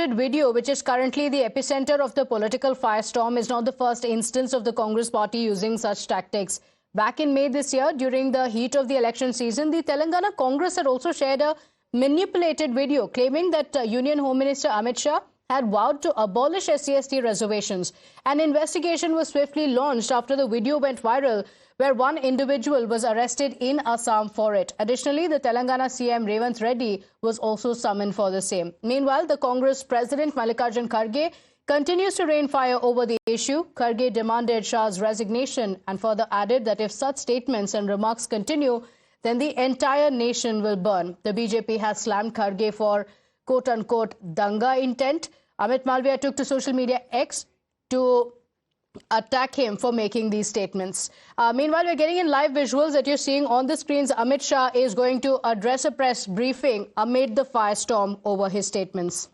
manipulated video, which is currently the epicenter of the political firestorm, is not the first instance of the Congress party using such tactics. Back in May this year, during the heat of the election season, the Telangana Congress had also shared a manipulated video claiming that Union Home Minister Amit Shah had vowed to abolish SC/ST reservations. An investigation was swiftly launched after the video went viral, where one individual was arrested in Assam for it. Additionally, the Telangana CM Revanth Reddy was also summoned for the same. Meanwhile, the Congress President Mallikarjun Kharge continues to rain fire over the issue. Kharge demanded Shah's resignation and further added that if such statements and remarks continue, then the entire nation will burn. The BJP has slammed Kharge for quote-unquote danga intent. Amit Malviya took to social media X to attack him for making these statements. Meanwhile, we're getting in live visuals that you're seeing on the screens. Amit Shah is going to address a press briefing amid the firestorm over his statements.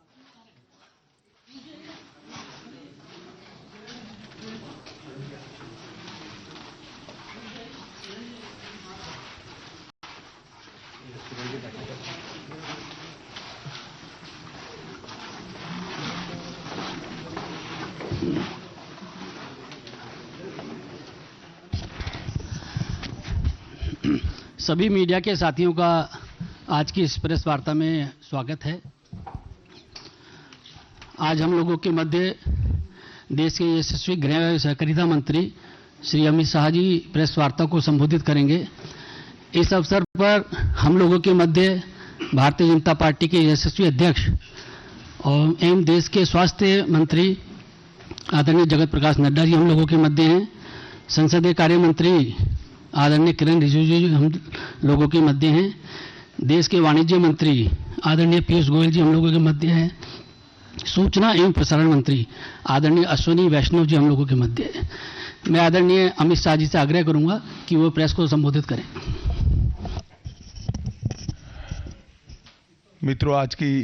सभी media के साथियों का आज की इस press वार्ता में स्वागत है। आज हम लोगों के मध्य देश के यशस्वी गृह एवं सहकारिता मंत्री श्री अमित शाह जी प्रेस वार्ता को संबोधित करेंगे। इस अवसर पर हम लोगों के मध्य भारतीय जनता पार्टी के यशस्वी अध्यक्ष और एवं देश के स्वास्थ्य मंत्री आदरणीय जगत प्रकाश नड्डा जी हम लोगों के मध्य हैं। संसदीय कार्य मंत्री आदरणीय किरण रिजिजू जी हम लोगों के मध्य हैं। देश के वाणिज्य मंत्री आदरणीय पीयूष गोयल जी हम लोगों के मध्य हैं। सूचना एवं प्रसारण मंत्री आदरणीय अश्विनी वैष्णव जी हम लोगों के मध्य हैं। मैं आदरणीय अमित शाह जी से आग्रह करूंगा कि वो प्रेस को संबोधित करें। मित्रों, आज की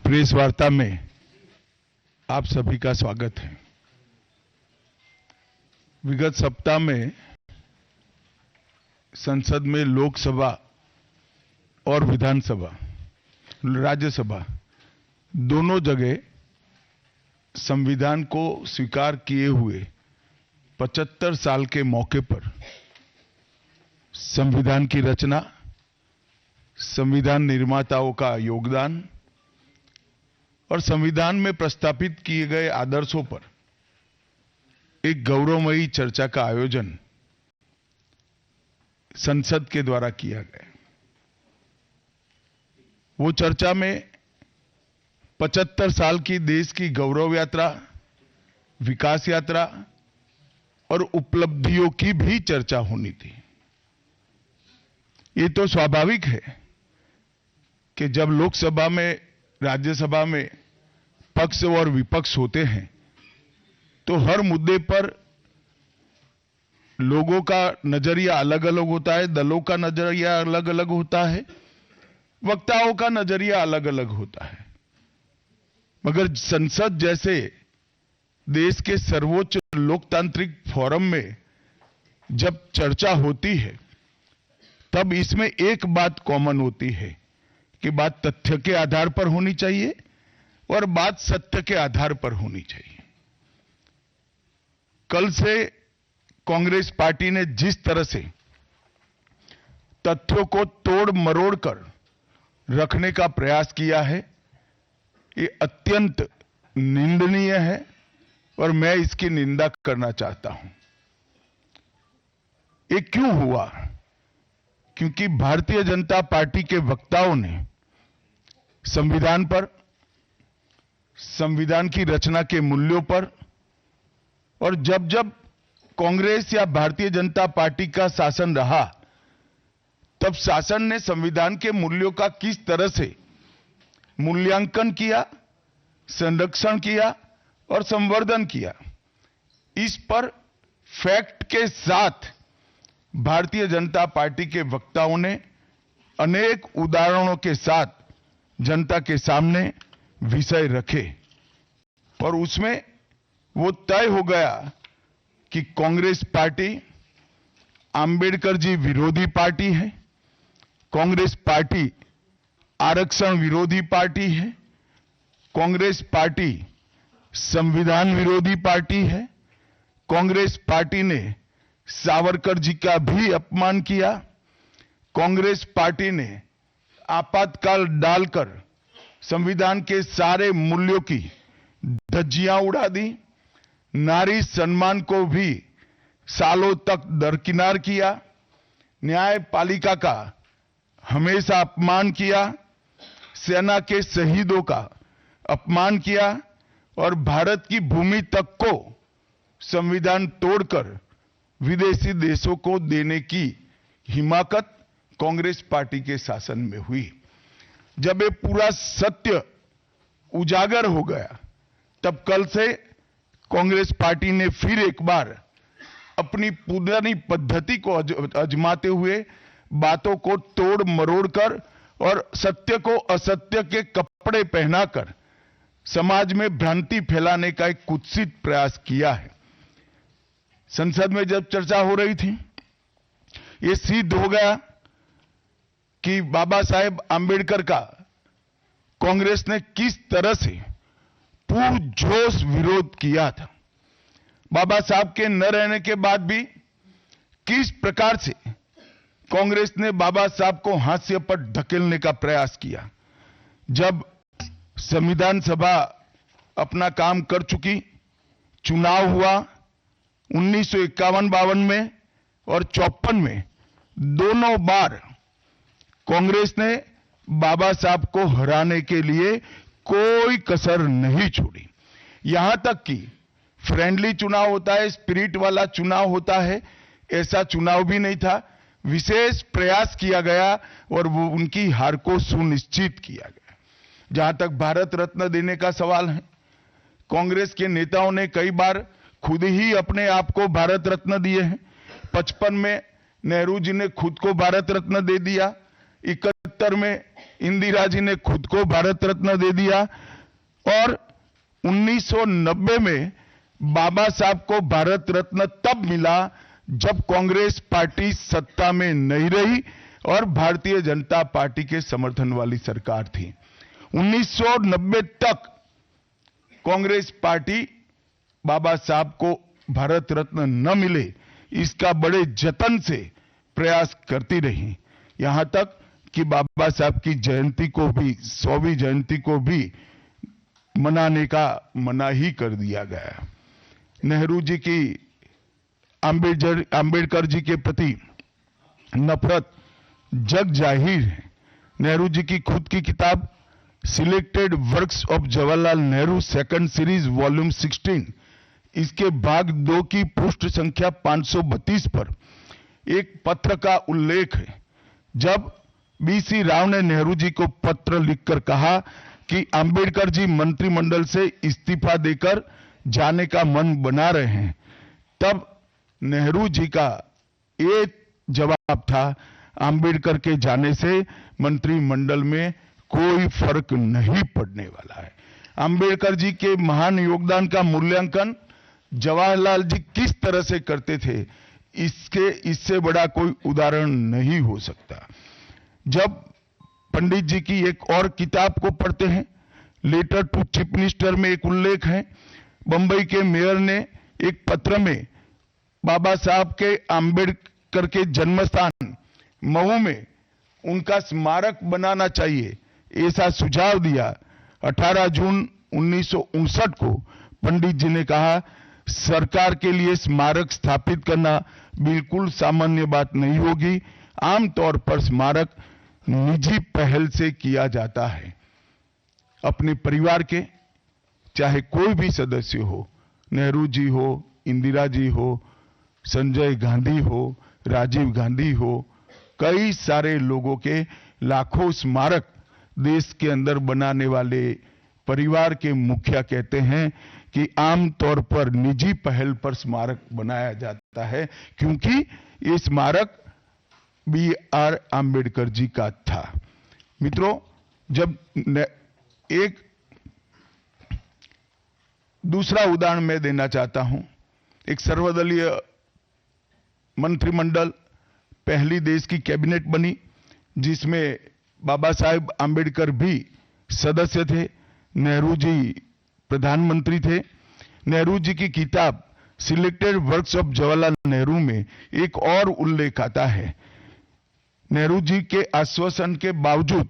प्रेस वार्ता में आप सभी का स्वागत है। विगत सप्ताह में संसद में लोकसभा और विधानसभा, राज्यसभा दोनों जगह संविधान को स्वीकार किए हुए 75 साल के मौके पर संविधान की रचना, संविधान निर्माताओं का योगदान और संविधान में प्रस्तावित किए गए आदर्शों पर एक गौरवमयी चर्चा का आयोजन संसद के द्वारा किया गया। वो चर्चा में 75 साल की देश की गौरव यात्रा, विकास यात्रा और उपलब्धियों की भी चर्चा होनी थी। ये तो स्वाभाविक है कि जब लोकसभा में, राज्यसभा में पक्ष और विपक्ष होते हैं तो हर मुद्दे पर लोगों का नजरिया अलग अलग होता है, दलों का नजरिया अलग अलग होता है, वक्ताओं का नजरिया अलग अलग होता है। मगर संसद जैसे देश के सर्वोच्च लोकतांत्रिक फोरम में जब चर्चा होती है तब इसमें एक बात कॉमन होती है कि बात तथ्य के आधार पर होनी चाहिए और बात सत्य के आधार पर होनी चाहिए। कल से कांग्रेस पार्टी ने जिस तरह से तथ्यों को तोड़ मरोड़ कर रखने का प्रयास किया है, ये अत्यंत निंदनीय है और मैं इसकी निंदा करना चाहता हूं। ये क्यों हुआ? क्योंकि भारतीय जनता पार्टी के वक्ताओं ने संविधान पर, संविधान की रचना के मूल्यों पर और जब जब कांग्रेस या भारतीय जनता पार्टी का शासन रहा तब शासन ने संविधान के मूल्यों का किस तरह से मूल्यांकन किया, संरक्षण किया और संवर्धन किया, इस पर फैक्ट के साथ भारतीय जनता पार्टी के वक्ताओं ने अनेक उदाहरणों के साथ जनता के सामने विषय रखे और उसमें वो तय हो गया कि कांग्रेस पार्टी अंबेडकर जी विरोधी पार्टी है, कांग्रेस पार्टी आरक्षण विरोधी पार्टी है, कांग्रेस पार्टी संविधान विरोधी पार्टी है। कांग्रेस पार्टी ने सावरकर जी का भी अपमान किया। कांग्रेस पार्टी ने आपातकाल डालकर संविधान के सारे मूल्यों की धज्जियां उड़ा दी। नारी सम्मान को भी सालों तक दरकिनार किया। न्यायपालिका का हमेशा अपमान किया। सेना के शहीदों का अपमान किया और भारत की भूमि तक को संविधान तोड़कर विदेशी देशों को देने की हिमाकत कांग्रेस पार्टी के शासन में हुई। जब ये पूरा सत्य उजागर हो गया, तब कल से कांग्रेस पार्टी ने फिर एक बार अपनी पुरानी पद्धति को आजमाते हुए बातों को तोड़ मरोड़ कर और सत्य को असत्य के कपड़े पहनाकर समाज में भ्रांति फैलाने का एक कुत्सित प्रयास किया है। संसद में जब चर्चा हो रही थी, ये सिद्ध हो गया कि बाबा साहेब आंबेडकर का कांग्रेस ने किस तरह से पुरजोश विरोध किया था। बाबा साहब के न रहने के बाद भी किस प्रकार से कांग्रेस ने बाबा साहब को हाशिए पर धकेलने का प्रयास किया। जब संविधान सभा अपना काम कर चुकी, चुनाव हुआ 1951-52 में और 54 में, दोनों बार कांग्रेस ने बाबा साहब को हराने के लिए कोई कसर नहीं छोड़ी। यहां तक कि फ्रेंडली चुनाव होता है, स्पिरिट वाला चुनाव होता है, ऐसा चुनाव भी नहीं था। विशेष प्रयास किया गया और वो उनकी हार को सुनिश्चित किया गया। जहां तक भारत रत्न देने का सवाल है, कांग्रेस के नेताओं ने कई बार खुद ही अपने आप को भारत रत्न दिए हैं। 55 में नेहरू जी ने खुद को भारत रत्न दे दिया। 71 में इंदिरा जी ने खुद को भारत रत्न दे दिया और 1990 में बाबा साहब को भारत रत्न तब मिला जब कांग्रेस पार्टी सत्ता में नहीं रही और भारतीय जनता पार्टी के समर्थन वाली सरकार थी। 1990 तक कांग्रेस पार्टी बाबा साहब को भारत रत्न न मिले, इसका बड़े जतन से प्रयास करती रही। यहां तक कि बाबा साहब की जयंती को भी, 100वीं जयंती को भी मनाने का मना ही कर दिया गया। नेहरू जी की आंबेडकर जी के प्रति नफरत जग जाहिर है। नेहरू जी की खुद की किताब selected works of Jawaharlal Nehru second series volume 16, इसके भाग 2 की पृष्ठ संख्या 532 पर एक पत्र का उल्लेख है। जब बीसी राव ने नेहरू जी को पत्र लिखकर कहा कि आंबेडकर जी मंत्रिमंडल से इस्तीफा देकर जाने का मन बना रहे हैं, तब नेहरू जी का ये जवाब था, आंबेडकर के जाने से मंत्रिमंडल में कोई फर्क नहीं पड़ने वाला है। आंबेडकर जी के महान योगदान का मूल्यांकन जवाहरलाल जी किस तरह से करते थे, इससे बड़ा कोई उदाहरण नहीं हो सकता। जब पंडित जी की एक और किताब को पढ़ते हैं, लेटर टू चीफ मिनिस्टर में एक उल्लेख है, बंबई के मेयर ने एक पत्र में बाबा साहब के आंबेडकर के जन्मस्थान मऊ में उनका स्मारक बनाना चाहिए, ऐसा सुझाव दिया। 18 जून 1959 को पंडित जी ने कहा, सरकार के लिए स्मारक स्थापित करना बिल्कुल सामान्य बात नहीं होगी। आमतौर पर स्मारक निजी पहल से किया जाता है। अपने परिवार के चाहे कोई भी सदस्य हो, नेहरू जी हो, इंदिरा जी हो, संजय गांधी हो, राजीव गांधी हो, कई सारे लोगों के लाखों स्मारक देश के अंदर बनाने वाले परिवार के मुखिया कहते हैं कि आमतौर पर निजी पहल पर स्मारक बनाया जाता है, क्योंकि ये स्मारक B.R. आंबेडकर जी का था। मित्रों, जब एक दूसरा उदाहरण मैं देना चाहता हूं। एक सर्वदलीय मंत्रिमंडल, पहली देश की कैबिनेट बनी जिसमें बाबा साहेब आंबेडकर भी सदस्य थे। नेहरू जी प्रधानमंत्री थे। नेहरू जी की किताब selected works of Jawaharlal Nehru में एक और उल्लेख आता है। नेहरू जी के आश्वासन के बावजूद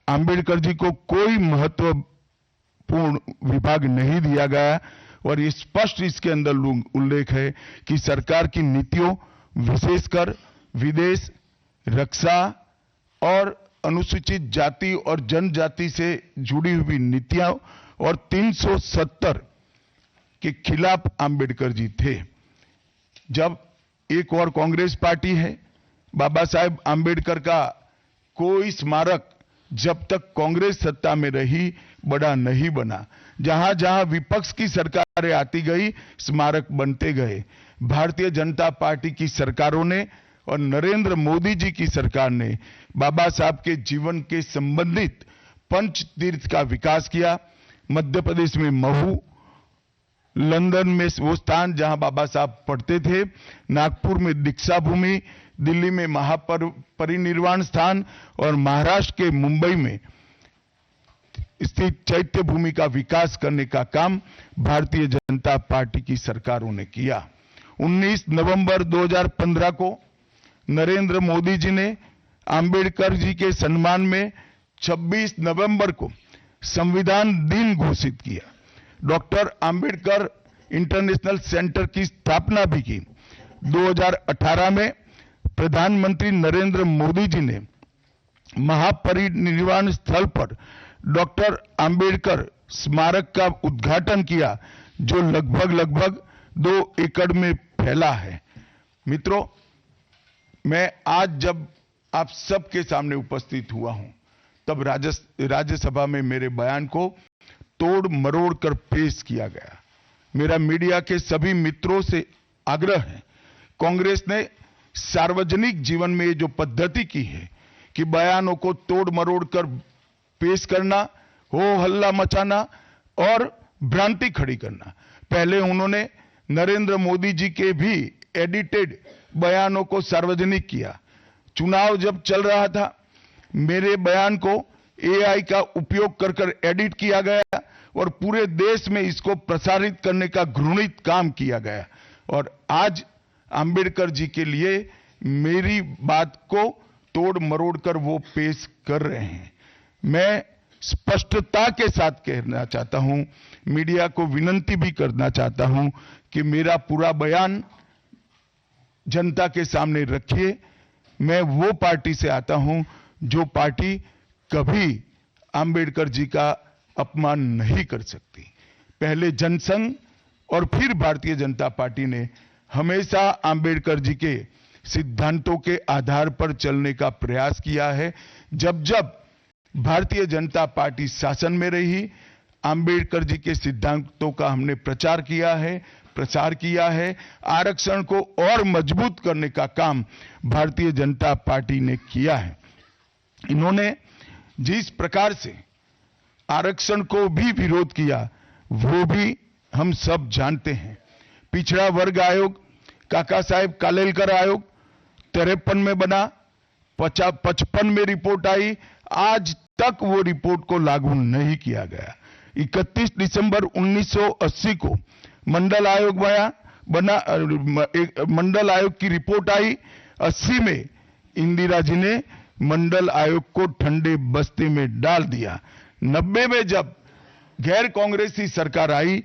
अंबेडकर जी को कोई महत्वपूर्ण विभाग नहीं दिया गया और ये स्पष्ट इसके अंदर उल्लेख है कि सरकार की नीतियों, विशेषकर विदेश, रक्षा और अनुसूचित जाति और जनजाति से जुड़ी हुई नीतियां और 370 के खिलाफ अंबेडकर जी थे। जब एक और कांग्रेस पार्टी है, बाबा साहेब अंबेडकर का कोई स्मारक जब तक कांग्रेस सत्ता में रही बड़ा नहीं बना। जहां जहां विपक्ष की सरकारें आती गई, स्मारक बनते गए। भारतीय जनता पार्टी की सरकारों ने और नरेंद्र मोदी जी की सरकार ने बाबा साहब के जीवन के संबंधित पंच तीर्थ का विकास किया। मध्य प्रदेश में महू, लंदन में वो स्थान जहां बाबा साहब पढ़ते थे, नागपुर में दीक्षा भूमि, दिल्ली में महापरिनिर्वाण स्थान और महाराष्ट्र के मुंबई में स्थित चैत्य भूमि का विकास करने का काम भारतीय जनता पार्टी की सरकारों ने किया। 19 नवंबर 2015 को नरेंद्र मोदी जी ने अंबेडकर जी के सम्मान में 26 नवंबर को संविधान दिन घोषित किया। डॉक्टर अंबेडकर इंटरनेशनल सेंटर की स्थापना भी की। 2018 में प्रधानमंत्री नरेंद्र मोदी जी ने महापरिनिर्वाण स्थल पर डॉक्टर अंबेडकर स्मारक का उद्घाटन किया, जो लगभग 2 एकड़ में फैला है। मित्रों, मैं आज जब आप सबके सामने उपस्थित हुआ हूं, तब राज्यसभा में मेरे बयान को तोड़ मरोड़ कर पेश किया गया। मेरा मीडिया के सभी मित्रों से आग्रह है, कांग्रेस ने सार्वजनिक जीवन में ये जो पद्धति की है कि बयानों को तोड़ मरोड़ कर पेश करना, हो हल्ला मचाना और भ्रांति खड़ी करना। पहले उन्होंने नरेंद्र मोदी जी के भी एडिटेड बयानों को सार्वजनिक किया। चुनाव जब चल रहा था, मेरे बयान को एआई का उपयोग कर एडिट किया गया और पूरे देश में इसको प्रसारित करने का घृणित काम किया गया। और आज अंबेडकर जी के लिए मेरी बात को तोड़ मरोड़ कर वो पेश कर रहे हैं। मैं स्पष्टता के साथ कहना चाहता हूं, मीडिया को विनती भी करना चाहता हूं कि मेरा पूरा बयान जनता के सामने रखिए। मैं वो पार्टी से आता हूं जो पार्टी कभी अंबेडकर जी का अपमान नहीं कर सकती। पहले जनसंघ और फिर भारतीय जनता पार्टी ने हमेशा अंबेडकर जी के सिद्धांतों के आधार पर चलने का प्रयास किया है। जब जब भारतीय जनता पार्टी शासन में रही, अंबेडकर जी के सिद्धांतों का हमने प्रचार किया है। आरक्षण को और मजबूत करने का काम भारतीय जनता पार्टी ने किया है। इन्होंने जिस प्रकार से आरक्षण को भी विरोध किया, वो भी हम सब जानते हैं। पिछड़ा वर्ग आयोग, काका साहेब कालेलकर आयोग 53 में बना, 55 में रिपोर्ट आई, आज तक वो रिपोर्ट को लागू नहीं किया गया। 31 दिसंबर 1980 को मंडल आयोग बना, मंडल आयोग की रिपोर्ट आई। 80 में इंदिरा जी ने मंडल आयोग को ठंडे बस्ते में डाल दिया। 90 में जब गैर कांग्रेसी सरकार आई,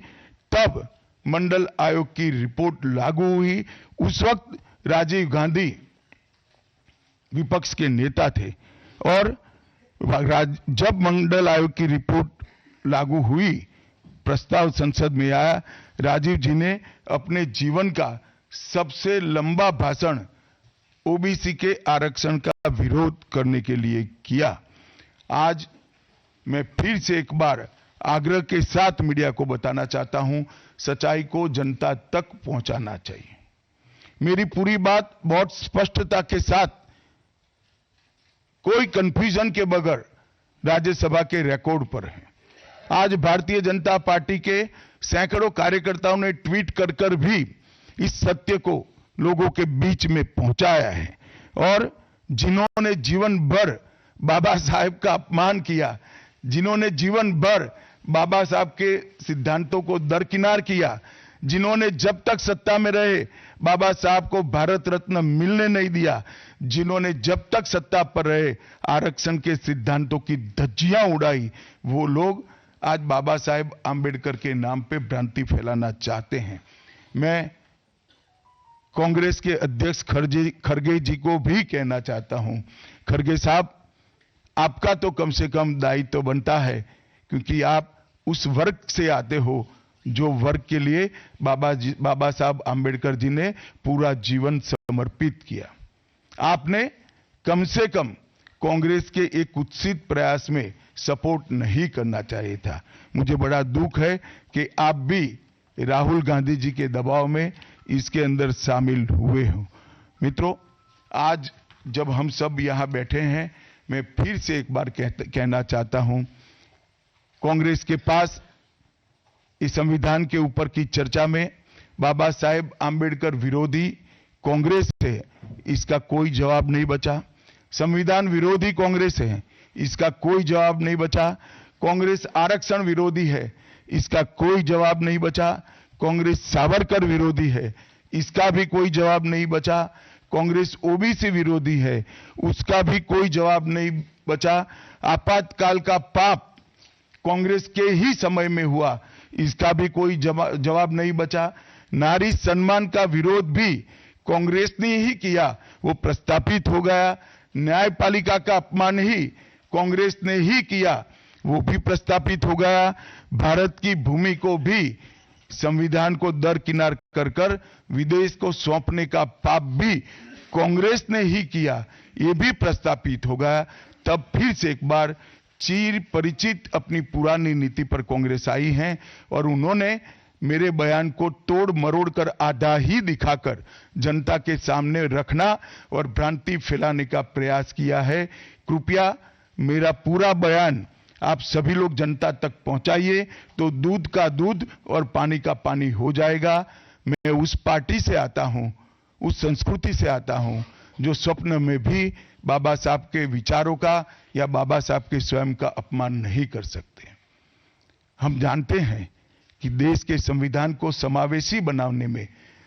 तब मंडल आयोग की रिपोर्ट लागू हुई। उस वक्त राजीव गांधी विपक्ष के नेता थे और जब मंडल आयोग की रिपोर्ट लागू हुई, प्रस्ताव संसद में आया, राजीव जी ने अपने जीवन का सबसे लंबा भाषण ओबीसी के आरक्षण का विरोध करने के लिए किया। आज मैं फिर से एक बार आग्रह के साथ मीडिया को बताना चाहता हूं, सच्चाई को जनता तक पहुंचाना चाहिए। मेरी पूरी बात बहुत स्पष्टता के साथ, कोई कंफ्यूजन के बगैर राज्यसभा के रिकॉर्ड पर है। आज भारतीय जनता पार्टी के सैकड़ों कार्यकर्ताओं ने ट्वीट कर भी इस सत्य को लोगों के बीच में पहुंचाया है। और जिन्होंने जीवन भर बाबा साहेब का अपमान किया, जिन्होंने जीवन भर बाबा साहब के सिद्धांतों को दरकिनार किया, जिन्होंने जब तक सत्ता में रहे बाबा साहब को भारत रत्न मिलने नहीं दिया, जिन्होंने जब तक सत्ता पर रहे आरक्षण के सिद्धांतों की धज्जियां उड़ाई, वो लोग आज बाबा साहेब आंबेडकर के नाम पे भ्रांति फैलाना चाहते हैं। मैं कांग्रेस के अध्यक्ष खड़गे जी को भी कहना चाहता हूं, खड़गे साहब, आपका तो कम से कम दायित्व बनता है, क्योंकि आप उस वर्ग से आते हो जो वर्ग के लिए बाबा साहब आंबेडकर जी ने पूरा जीवन समर्पित किया। आपने कम से कम कांग्रेस के एक कुत्सित प्रयास में सपोर्ट नहीं करना चाहिए था। मुझे बड़ा दुख है कि आप भी राहुल गांधी जी के दबाव में इसके अंदर शामिल हुए हो। मित्रों, आज जब हम सब यहां बैठे हैं, मैं फिर से एक बार कहना चाहता हूं, कांग्रेस के पास इस संविधान के ऊपर की चर्चा में बाबा साहेब आंबेडकर विरोधी कांग्रेस है, इसका कोई जवाब नहीं बचा। संविधान विरोधी कांग्रेस है, इसका कोई जवाब नहीं बचा। कांग्रेस आरक्षण विरोधी है, इसका कोई जवाब नहीं बचा। कांग्रेस सावरकर विरोधी है, इसका भी कोई जवाब नहीं बचा। कांग्रेस ओबीसी विरोधी है, उसका भी कोई जवाब नहीं बचा। आपातकाल का पाप कांग्रेस के ही समय में हुआ, इसका भी कोई जवाब नहीं बचा। नारी सम्मान का विरोध भी कांग्रेस ने ही किया, वो प्रस्तापित हो गया। न्यायपालिका का अपमान ही कांग्रेस ने ही किया, वो भी प्रस्तापित हो गया। भारत की भूमि को भी संविधान को दरकिनार कर विदेश को सौंपने का पाप भी कांग्रेस ने ही किया, ये भी प्रस्तापित हो गया। तब फिर से एक बार चिर परिचित अपनी पुरानी नीति पर कांग्रेस आई है और उन्होंने मेरे बयान को तोड़ मरोड़ कर आधा ही दिखाकर जनता के सामने रखना और भ्रांति फैलाने का प्रयास किया है। कृपया मेरा पूरा बयान आप सभी लोग जनता तक पहुंचाइए, तो दूध का दूध और पानी का पानी हो जाएगा। मैं उस पार्टी से आता हूं, उस संस्कृति से आता हूं, जो स्वप्न में भी बाबा साहब के विचारों का या बाबा साहब के स्वयं का अपमान नहीं कर सकते। हम जानते हैं कि देश के संविधान को समावेशी बनाने में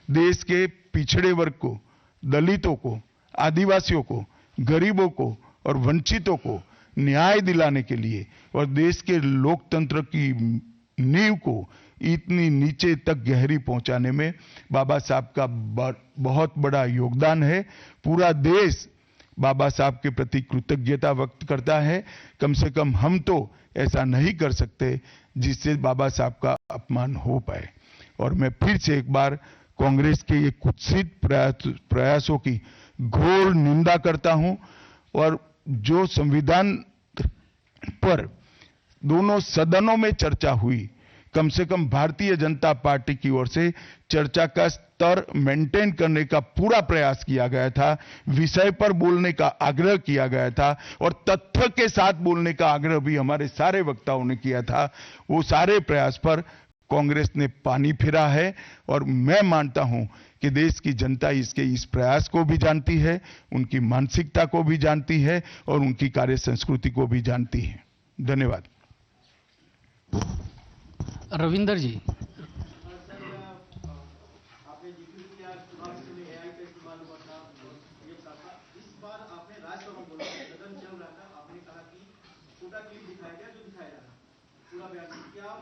देश के पिछड़े वर्ग को, दलितों को, आदिवासियों को, गरीबों को और वंचितों को न्याय दिलाने के लिए और देश के लोकतंत्र की नींव को इतनी नीचे तक गहरी पहुंचाने में बाबा साहब का बहुत बड़ा योगदान है। पूरा देश बाबा साहब के प्रति कृतज्ञता व्यक्त करता है। कम से कम हम तो ऐसा नहीं कर सकते जिससे बाबा साहब का अपमान हो पाए। और मैं फिर से एक बार कांग्रेस के ये कुत्सित प्रयासों की घोर निंदा करता हूं और जो संविधान पर दोनों सदनों में चर्चा हुई, कम से कम भारतीय जनता पार्टी की ओर से चर्चा का स्तर मेंटेन करने का पूरा प्रयास किया गया था, विषय पर बोलने का आग्रह किया गया था और तथ्य के साथ बोलने का आग्रह भी हमारे सारे वक्ताओं ने किया था। वो सारे प्रयास पर कांग्रेस ने पानी फिरा है और मैं मानता हूं कि देश की जनता इसके इस प्रयास को भी जानती है, उनकी मानसिकता को भी जानती है और उनकी कार्य संस्कृति को भी जानती है। धन्यवाद। रविंदर जी।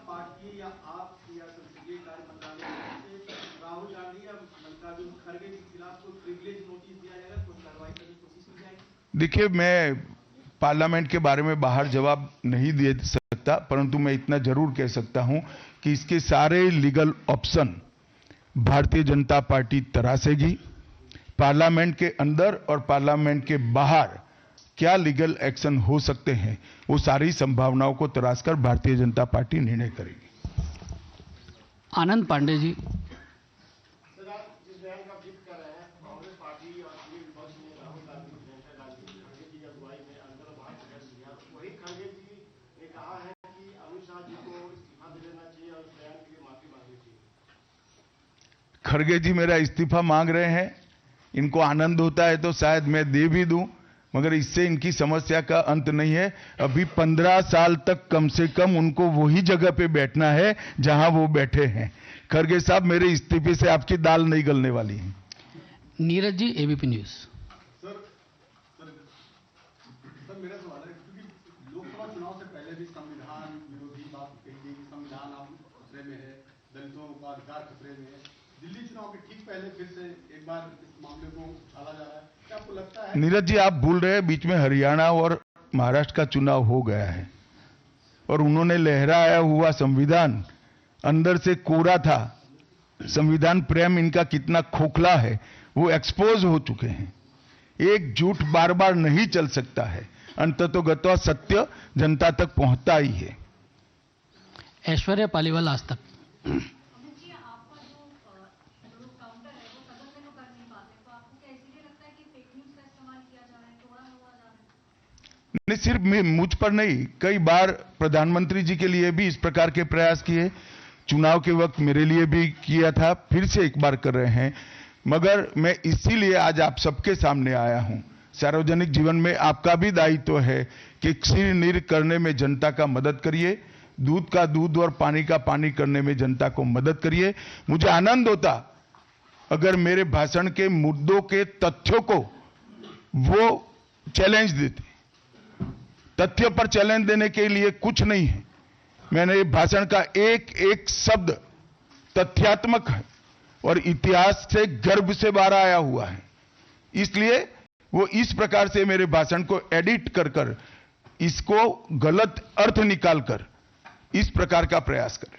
पार्टी या आप या संसदीय कार्य मंत्रालय से राहुल गांधी या मल्लिकार्जुन खड़गे के खिलाफ कोई प्रिविलेज नोटिस दिया जाएगा, कोई कार्रवाई करने की कोशिश की जाएगी? देखिए, मैं पार्लियामेंट के बारे में बाहर जवाब नहीं दे सकता, परंतु मैं इतना जरूर कह सकता हूं कि इसके सारे legal option Bharatiya Janata party तरासेगी। Parliament के अंदर और पार्लियामेंट के बाहर क्या लीगल एक्शन हो सकते हैं, वो सारी संभावनाओं को तराशकर भारतीय जनता पार्टी निर्णय करेगी। आनंद पांडे जी। सर, आप जिस बयान का जिक्र कर रहे हैं, कांग्रेस पार्टी और विपक्ष ने राहुल गांधी खड़गे जी की अगुवाई में अंदर और बाहर बहस किया। वही खड़गे जी ने कहा है कि अमित शाह जी को इस्तीफा दे देना चाहिए और उस बयान के लिए माफी मांगनी चाहिए। खड़गे जी मेरा इस्तीफा मांग रहे हैं, इनको आनंद होता है तो शायद मैं दे भी दूं, मगर इससे इनकी समस्या का अंत नहीं है। अभी 15 साल तक कम से कम उनको वही जगह पे बैठना है जहां वो बैठे हैं। खरगे साहब, मेरे इस्तीफे से आपकी दाल नहीं गलने वाली है। Neeraj ji, ABP news. Sir मेरा सवाल है, क्योंकि लोकसभा चुनाव से पहले भी संविधान विरोधी बात कही गई कि संविधान अब खतरे में है, दलितों का अधिकार खतरे में है। दिल्ली चुनाव के ठीक पहले फिर से एक बार इस मामले को उछाला जा रहा है। क्या आपको लगता है? नीरज जी, आप भूल रहे हैं, बीच में हरियाणा और महाराष्ट्र का चुनाव हो गया है और उन्होंने लहराया हुआ संविधान अंदर से कोरा था। संविधान प्रेम इनका कितना खोखला है वो एक्सपोज हो चुके हैं। एक झूठ बार बार नहीं चल सकता है, अंततोगत्वा सत्य जनता तक पहुंचता ही है। ऐश्वर्या पालीवाल, आज तक। अमित जी, आपका जो काउंटर है वो सदन में तो कर नहीं पाते, तो आपको क्या इसीलिए लगता है कि फेक न्यूज का इस्तेमाल किया जा रहा है, तोड़ा हुआ जा रहा है? नहीं, सिर्फ मुझ पर नहीं, कई बार प्रधानमंत्री जी के लिए भी इस प्रकार के प्रयास किए, चुनाव के वक्त मेरे लिए भी किया था, फिर से एक बार कर रहे हैं। मगर मैं इसीलिए आज आप सबके सामने आया हूं। सार्वजनिक जीवन में आपका भी दायित्व है कि क्षीर नीर करने में जनता का मदद करिए, दूध का दूध और पानी का पानी करने में जनता को मदद करिए। मुझे आनंद होता अगर मेरे भाषण के मुद्दों के तथ्यों को वो चैलेंज देते। तथ्य पर चैलेंज देने के लिए कुछ नहीं है। मैंने भाषण का एक एक शब्द तथ्यात्मक है और इतिहास से गर्भ से बाहर आया हुआ है, इसलिए वो इस प्रकार से मेरे भाषण को एडिट कर कर इसको गलत अर्थ निकालकर इस प्रकार का प्रयास करें।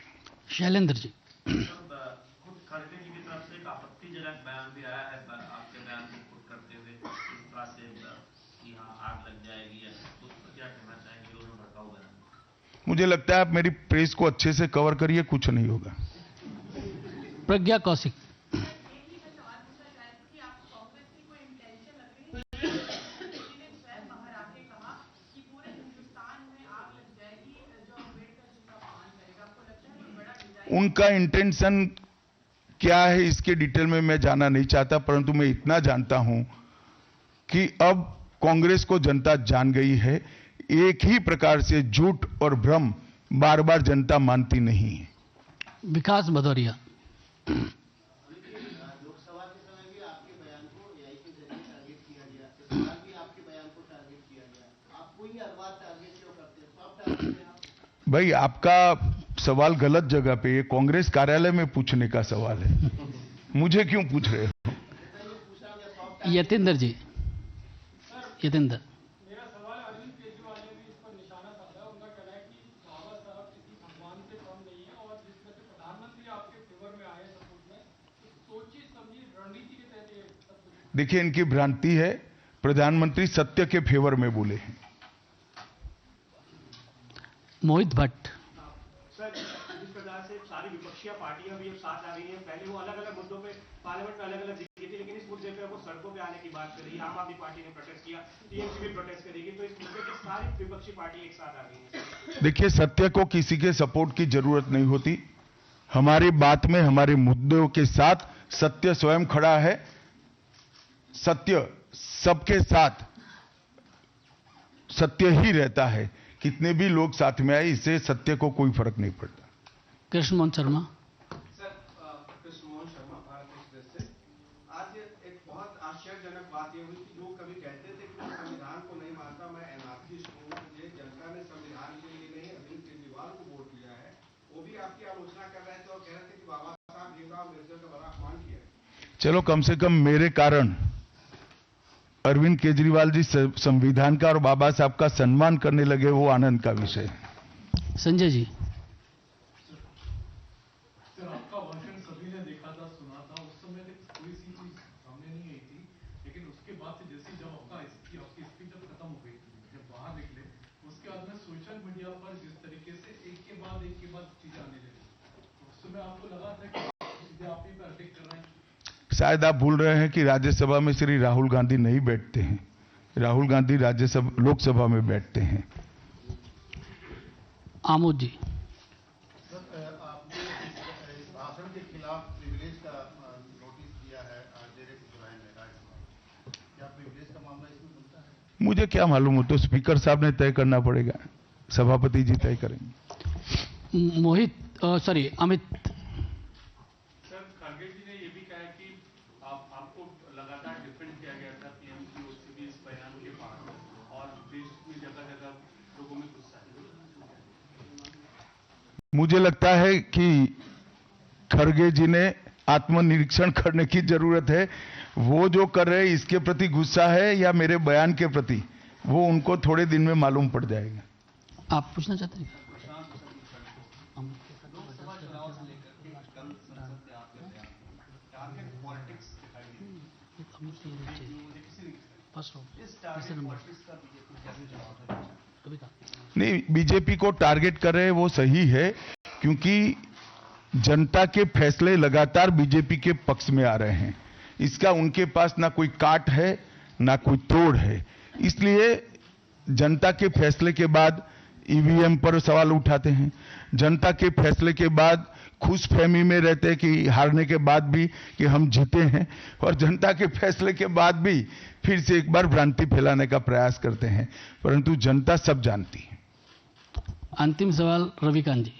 शैलेंद्र जी। खुद खड़गे जी की तरफ से एक आपत्तिजनक बयान भी आया है आपके बयान को खुद करते हुए, इस तरह से कि यहाँ आग लग जाएगी, या उस पर क्या कहना चाहेंगे? उन्होंने भड़काऊ बयान। मुझे लगता है आप मेरी प्रेस को अच्छे से कवर करिए, कुछ नहीं होगा। प्रज्ञा कौशिक। उनका इंटेंशन क्या है इसके डिटेल में मैं जाना नहीं चाहता, परंतु मैं इतना जानता हूं कि अब कांग्रेस को जनता जान गई है। एक ही प्रकार से झूठ और भ्रम बार बार जनता मानती नहीं है। विकास भदौरिया। लोकसभा के समय भी आपके बयान को एआई के जरिए टारगेट किया गया, इस बार भी आपके बयान को टारगेट किया गया। आप कोई हर बार टारगेट क्यों करते हैं? तो आप टारगेट हैं आप। भाई, आपका सवाल गलत जगह पे, ये कांग्रेस कार्यालय में पूछने का सवाल है, मुझे क्यों पूछ रहे हो? यतेंद्र जी। यतेंद्र। मेरा सवाल अरविंद केजरीवाल ने भी इस पर निशाना साधा। उनका कहना है कि बाबा साहब किसी भगवान से कम नहीं है और जिस तरह से प्रधानमंत्री आपके फेवर में आए सपोर्ट में, तो सोची समझी रणनीति के तहत ये सब कुछ। देखिए, इनकी भ्रांति है। प्रधानमंत्री सत्य के फेवर में बोले हैं। मोहित भट्ट। सर, जिस प्रकार से सारी विपक्षी पार्टियां भी अब साथ आ रही हैं, पहले वो अलग अलग मुद्दों पे पार्लियामेंट में अलग अलग दिखती थी, लेकिन इस मुद्दे पे वो सड़कों पे आने की बात कर रही है। आम आदमी पार्टी ने प्रोटेस्ट किया, टीएमसी भी प्रोटेस्ट करेगी, तो इस मुद्दे पे सारी विपक्षी पार्टी एक साथ आ गई है। देखिए, सत्य को किसी के सपोर्ट की जरूरत नहीं होती। हमारी बात में, हमारे मुद्दों के साथ सत्य स्वयं खड़ा है। सत्य सबके साथ सत्य ही रहता है। कितने भी लोग साथ में आए, इससे सत्य को कोई फर्क नहीं पड़ता। कृष्ण मोहन शर्मा। सर, कृष्ण मोहन शर्मा, भारत एक्सप्रेस से। आज एक बहुत आश्चर्यजनक बात यह हुई कि लोग कभी कहते थे कि मैं संविधान को नहीं मानता, मैं एनार्किस्ट हूँ, ये जनता ने संविधान के लिए नहीं अरविंद केजरीवाल को वोट दिया है, वो भी आपकी आलोचना कर रहे थे और कह रहे थे कि बाबा साहब भीमराव अम्बेडकर का बड़ा अपमान किया है। चलो, कम से कम मेरे कारण अरविंद केजरीवाल जी संविधान का और बाबा साहब का सम्मान करने लगे, वो आनंद का विषय है। संजय जी। सर, आपका भाषण सभी ने देखा था, सुना था। उस समय कोई सी चीज सामने नहीं आई थी, लेकिन उसके बाद से जैसे जब आपकी स्पीच जब खत्म हो गई, जब बाहर निकले, उसके बाद में सोशल मीडिया पर जिस तरीके से एक के बाद चीजें आने लगी, उस समय आपको लगा था कि सीधे आप ही पर अटैक कर रहे हैं। शायद आप भूल रहे हैं कि राज्यसभा में श्री राहुल गांधी नहीं बैठते हैं। राहुल गांधी लोकसभा में बैठते हैं। आमोद जी। सर, आपने इस भाषण के खिलाफ प्रिविलेज का नोटिस दिया है डायरेक्ट जुलाई में राज्यसभा। क्या प्रिविलेज का मामला इसमें बनता है? मुझे क्या मालूम, हो तो स्पीकर साहब ने तय करना पड़ेगा, सभापति जी तय करेंगे। अमित। सर, खड़गे जी ने ये भी कहा कि आपको लगातार डिफेंड किया गया था पीएम की ओर से भी इस बयान के बाद, और देश में जगह जगह लोगों में गुस्सा है। मुझे लगता है कि खड़गे जी ने आत्मनिरीक्षण करने की जरूरत है। वो जो कर रहे हैं इसके प्रति गुस्सा है या मेरे बयान के प्रति, वो उनको थोड़े दिन में मालूम पड़ जाएगा। आप पूछना चाहते हैं? लोकसभा चुनाव से लेकर के कल संसद में आपने बयान टारगेट पॉलिटिक्स दिखाई दी। इस टारगेट पॉलिटिक्स का बीजेपी कैसे जवाब देगा? नहीं, बीजेपी को टारगेट कर रहे हैं वो सही है, क्योंकि जनता के फैसले लगातार बीजेपी के पक्ष में आ रहे हैं। इसका उनके पास ना कोई काट है ना कोई तोड़ है, इसलिए जनता के फैसले के बाद ईवीएम पर सवाल उठाते हैं। जनता के फैसले के बाद खुशफहमी में रहते हैं कि हारने के बाद भी कि हम जीते हैं, और जनता के फैसले के बाद भी फिर से एक बार भ्रांति फैलाने का प्रयास करते हैं, परंतु जनता सब जानती है। अंतिम सवाल रविकांत जी।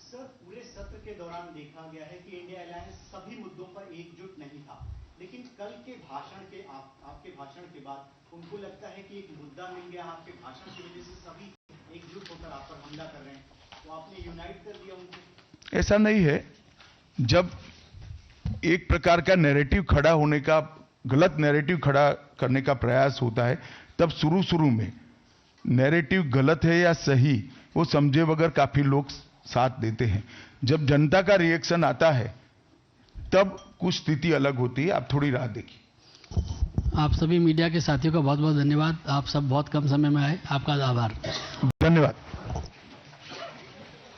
सर, पूरे सत्र के दौरान देखा गया है कि इंडिया अलायंस सभी मुद्दों पर एकजुट नहीं था, लेकिन कल के भाषण के आपके भाषण के बाद उनको लगता है कि एक मुद्दा मिल गया, आपके भाषण की वजह से सभी एकजुट होकर आप पर हमला कर रहे हैं, तो आपने यूनाइट कर दिया उनको। ऐसा नहीं है। जब एक प्रकार का नैरेटिव खड़ा होने का, गलत नैरेटिव खड़ा करने का प्रयास होता है, तब शुरू में नैरेटिव गलत है या सही वो समझे बगैर काफी लोग साथ देते हैं। जब जनता का रिएक्शन आता है तब कुछ स्थिति अलग होती है। आप थोड़ी राह देखिए। आप सभी मीडिया के साथियों का बहुत बहुत धन्यवाद। आप सब बहुत कम समय में आए, आपका आभार। धन्यवाद।